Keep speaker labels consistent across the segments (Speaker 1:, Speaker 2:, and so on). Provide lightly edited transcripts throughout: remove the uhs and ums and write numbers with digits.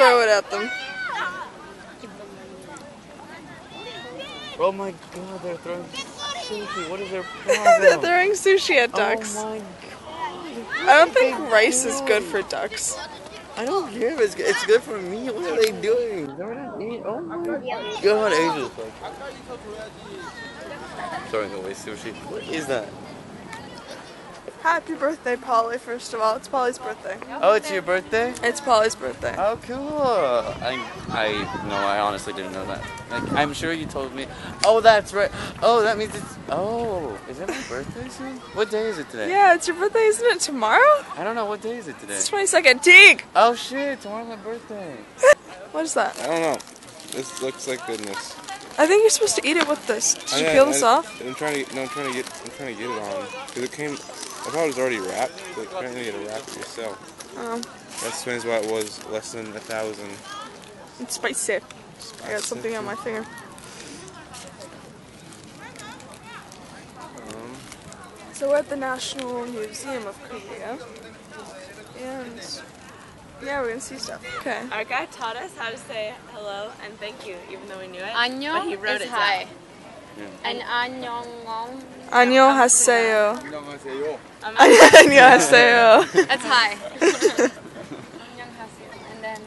Speaker 1: throw it at them.
Speaker 2: Oh my god, they're throwing sushi. What is their problem?
Speaker 1: They're throwing sushi at ducks.
Speaker 2: Oh my god.
Speaker 1: I don't think rice is good for ducks.
Speaker 2: I don't care if it's good. It's good for me. What are they doing? They're not eating. Oh my god, Asia's like throwing away sushi. What is that?
Speaker 1: Happy birthday, Polly, first of all. It's Polly's birthday.
Speaker 2: Oh, it's your birthday?
Speaker 1: It's Polly's birthday.
Speaker 2: Oh, cool. I honestly didn't know that. Like, I'm sure you told me. Oh, that's right. Oh, that means it's, oh, is it my birthday soon? What day is it today?
Speaker 1: Yeah, it's your birthday, isn't it tomorrow?
Speaker 2: I don't know. What day is it today?
Speaker 1: It's 22nd. Teague!
Speaker 2: Oh, shit. Tomorrow's my birthday.
Speaker 1: What is that?
Speaker 3: I don't know. This looks like goodness.
Speaker 1: I think you're supposed to eat it with this. Did you peel this off?
Speaker 3: I'm trying to get it on. Because it came, I thought it was already wrapped, but apparently you had to wrap it yourself. That explains why it was less than 1,000.
Speaker 1: It's spicy. I got something on my finger. So we're at the National Museum of Korea. And yeah, we're gonna see stuff. Okay.
Speaker 4: Our guy taught us how to say hello and thank you, even though we knew it.
Speaker 5: 안녕
Speaker 4: but he wrote
Speaker 5: is
Speaker 4: it
Speaker 5: hi.
Speaker 4: down.
Speaker 5: And 안녕ong.
Speaker 1: 안녕하세요.
Speaker 3: 안녕하세요.
Speaker 1: 안녕하세요.
Speaker 5: That's hi. 안녕하세요. And then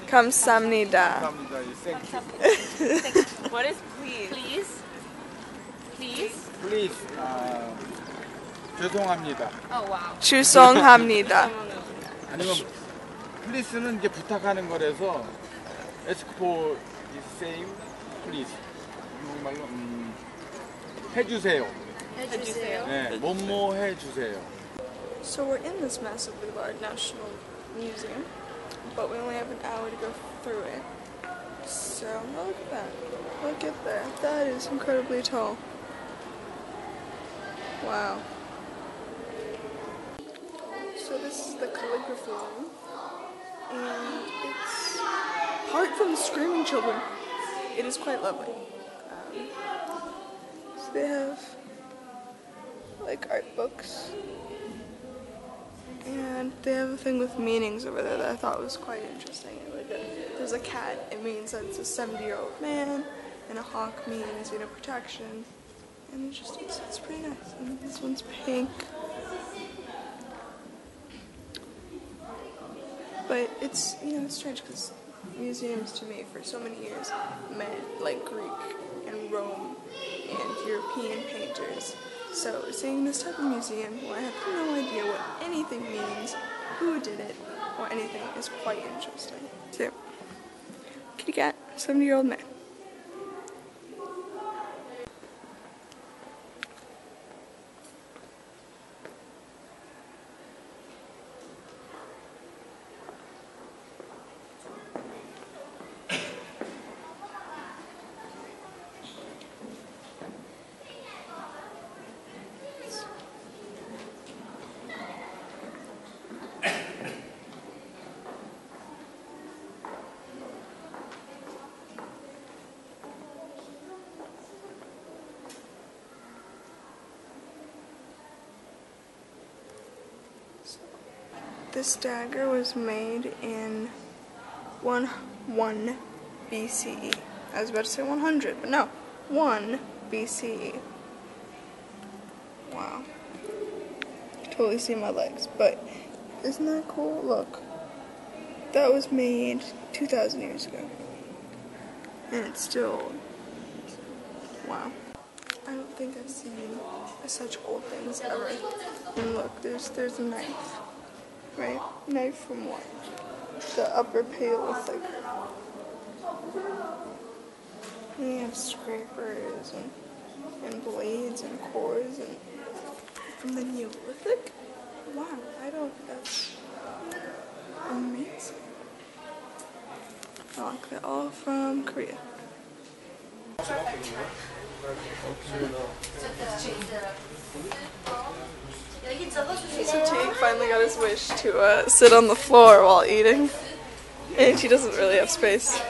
Speaker 1: 감사합니다.
Speaker 4: What is please? Please?
Speaker 6: Please. 죄송합니다.
Speaker 5: Oh wow.
Speaker 1: 추송합니다.
Speaker 6: 아니면 please는 이제 부탁하는 거라서 ask for the same please. 말로 해주세요.
Speaker 5: 해주세요.
Speaker 6: 네, 뭐뭐 해주세요.
Speaker 1: So we're in this massively large national museum, but we only have an hour to go through it. So look at that. Look at that. That is incredibly tall. Wow. So this is the calligraphy room, and it's apart from the screaming children, it is quite lovely. So they have like art books, and they have a thing with meanings over there that I thought was quite interesting. There's a cat, it means that it's a 70-year-old man, and a hawk means, you know, protection, and it's pretty nice. And this one's pink. But it's, you know, it's strange because museums to me for so many years meant like Greek and Rome and European painters. So seeing this type of museum where I have no idea what anything means, who did it, or anything is quite interesting. So, kitty cat, 70-year-old man. This dagger was made in 1 BCE. I was about to say 100, but no, 1 BCE. Wow. Totally see my legs, but isn't that cool? Look. That was made 2,000 years ago. And it's still, wow. I don't think I've seen such old things ever. And look, there's a knife. Right? Knife from what? The upper Paleolithic. And you have scrapers and blades and cores and from the Neolithic? Wow, that's amazing. Oh, they're all from Korea. So Teague finally got his wish to sit on the floor while eating, and she doesn't really have space.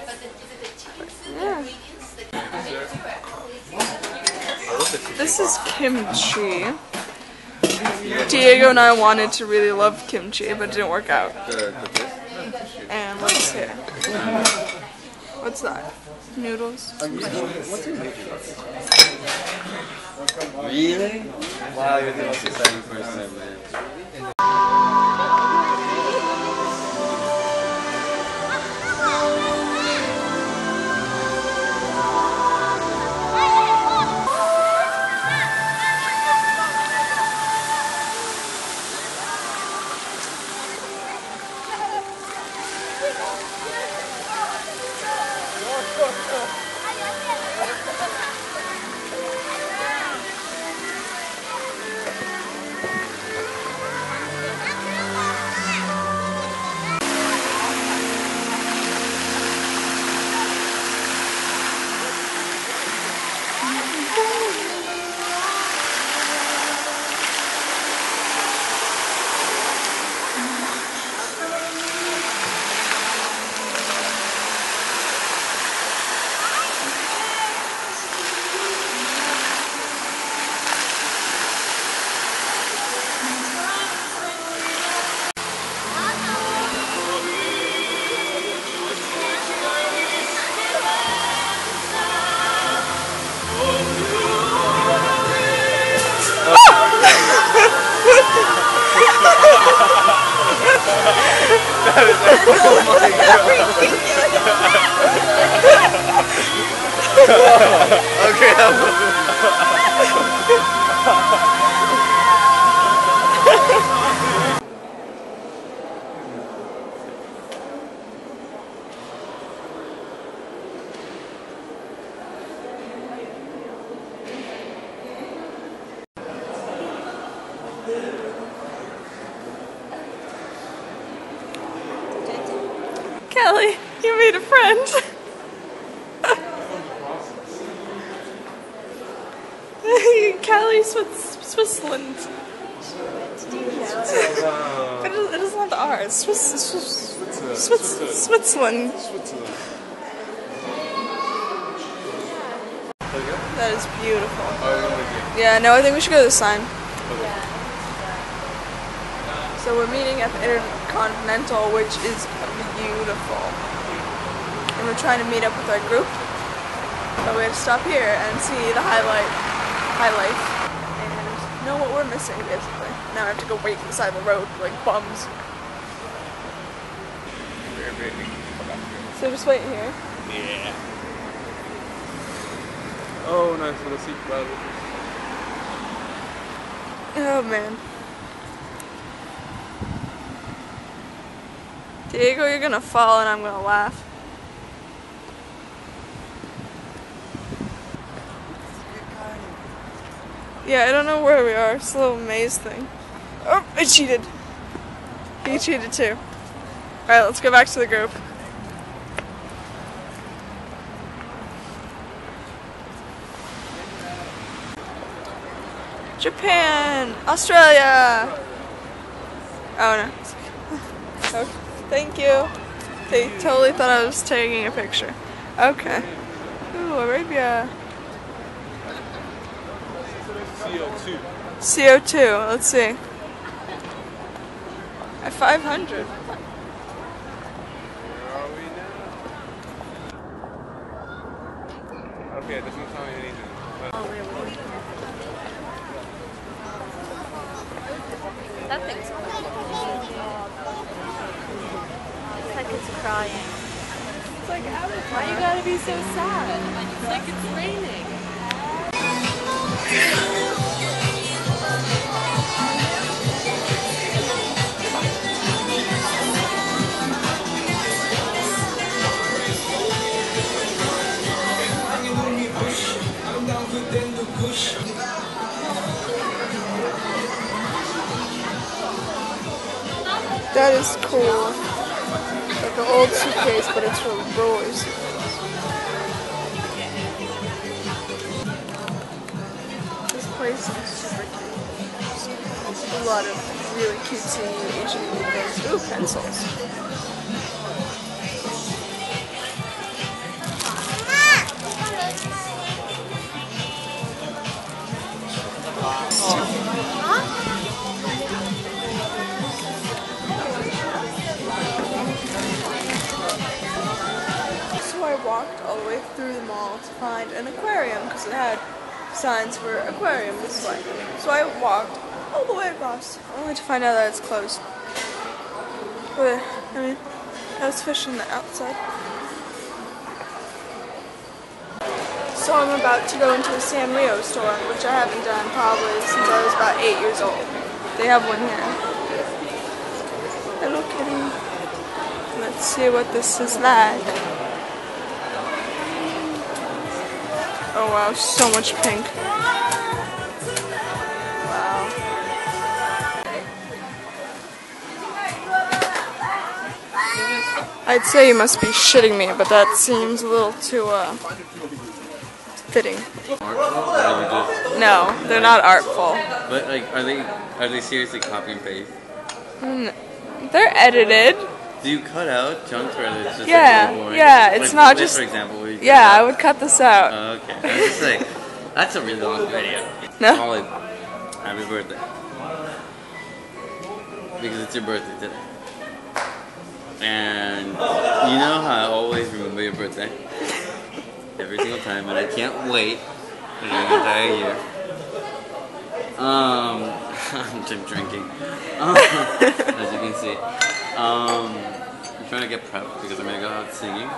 Speaker 1: Yeah. This is kimchi. Diego and I wanted to really love kimchi, but it didn't work out. And what's here? What's that? Noodles?
Speaker 2: Really? Wow, you're the most exciting person I've met.
Speaker 1: Kelly, you made a friend. Kelly, Switzerland. But it doesn't have the R. It's Switzerland. That is beautiful. Yeah, no, I think we should go to the sign. So we're meeting at the Intercontinental, which is beautiful. And we're trying to meet up with our group. But we had to stop here and see the highlight, and know what we're missing, basically. Now I have to go wait beside the road like bums. So just wait here.
Speaker 3: Yeah. Oh, nice little seat belt.
Speaker 1: Oh man. Diego, you're gonna fall and I'm gonna laugh. Yeah, I don't know where we are. It's a little maze thing. Oh, I cheated. He cheated too. Alright, let's go back to the group. Japan! Australia! Oh no. Okay. Thank you. They totally thought I was taking a picture. Okay. Ooh, Arabia.
Speaker 3: CO2.
Speaker 1: CO2, let's see. At 500.
Speaker 3: Okay, it doesn't tell me anything.
Speaker 5: That thing's cool. It's like it's crying. It's like, why you gotta be so sad? It's like it's raining.
Speaker 1: That is cool. Like an old suitcase, but it's for rollers. This place is super cute. A lot of really cutesy Asian things. Ooh, pencils. walked all the way through the mall to find an aquarium because it had signs for aquarium this way. So I walked all the way across, only to find out that it's closed. But, I mean, I was fishing outside. So I'm about to go into a Sanrio store, which I haven't done probably since I was about 8 years old. They have one here. Hello Kitty. Let's see what this is like. Oh wow, so much pink. Wow. I'd say you must be shitting me, but that seems a little too, fitting. No, they're not artful.
Speaker 2: But like, are they seriously copy and paste?
Speaker 1: They're edited.
Speaker 2: Do you cut out chunks or is it just
Speaker 1: Yeah,
Speaker 2: like,
Speaker 1: yeah, it's
Speaker 2: like
Speaker 1: not
Speaker 2: this,
Speaker 1: just.
Speaker 2: for example, where you
Speaker 1: Yeah, I would cut this out.
Speaker 2: Okay, I was just like, that's a really long video.
Speaker 1: No.
Speaker 2: Call it happy birthday because it's your birthday today, and you know how I always remember your birthday every single time, and I can't wait for the entire year. I'm just drinking. As you can see. I'm trying to get prepped because I'm gonna go out singing.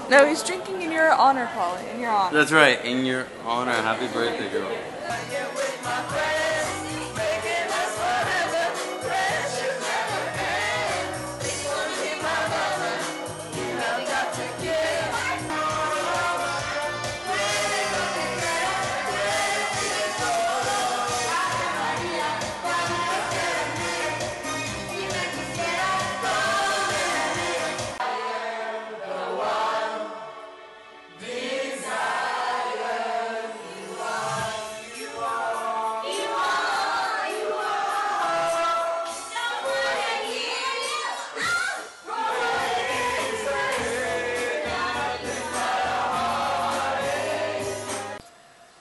Speaker 1: No, he's drinking in your honor, Polly. In your honor.
Speaker 2: That's right, in your honor. Happy birthday, girl.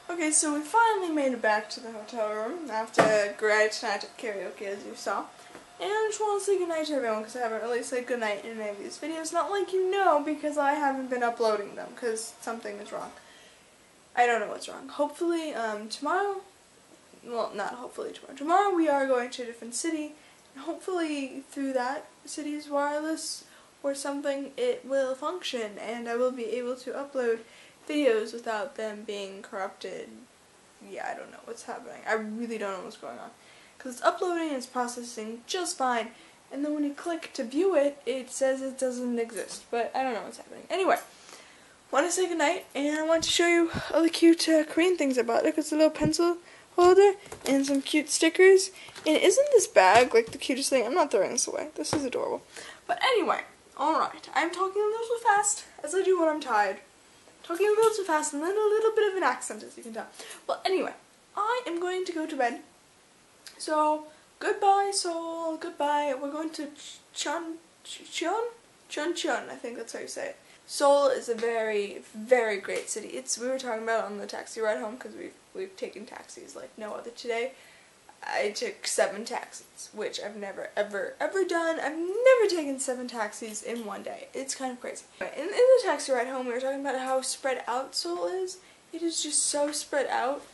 Speaker 1: Okay, so we finally made it back to the hotel room after great night of karaoke, as you saw. And I just want to say goodnight to everyone because I haven't really said goodnight in any of these videos. Not like you know, because I haven't been uploading them because something is wrong. I don't know what's wrong. Hopefully, tomorrow, well, not hopefully tomorrow. Tomorrow we are going to a different city, and hopefully through that city's wireless or something, it will function, and I will be able to upload videos without them being corrupted. Yeah, I don't know what's happening. I really don't know what's going on. Because it's uploading and it's processing just fine, and then when you click to view it, it says it doesn't exist. But I don't know what's happening. Anyway, I want to say goodnight, and I want to show you all the cute Korean things about it. It's a little pencil holder and some cute stickers. And isn't this bag like the cutest thing? I'm not throwing this away. This is adorable. But anyway, alright. I'm talking a little too fast, as I do when I'm tired. Talking a little too fast and then a little bit of an accent, as you can tell. Well, anyway, I am going to go to bed. So, goodbye, Seoul. Goodbye. We're going to Chuncheon. I think that's how you say it. Seoul is a very, very great city. We were talking about it on the taxi ride home because we've taken taxis like no other today. I took 7 taxis, which I've never, ever done. I've never taken 7 taxis in one day. It's kind of crazy. In the taxi ride home, we were talking about how spread out Seoul is. It is just so spread out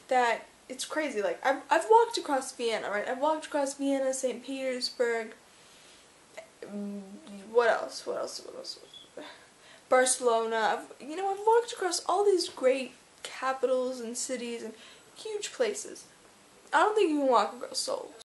Speaker 1: that it's crazy. Like, I've walked across Vienna, right? I've walked across Vienna, St. Petersburg. What else? Barcelona. I've walked across all these great capitals and cities and huge places. I don't think you can walk across Seoul.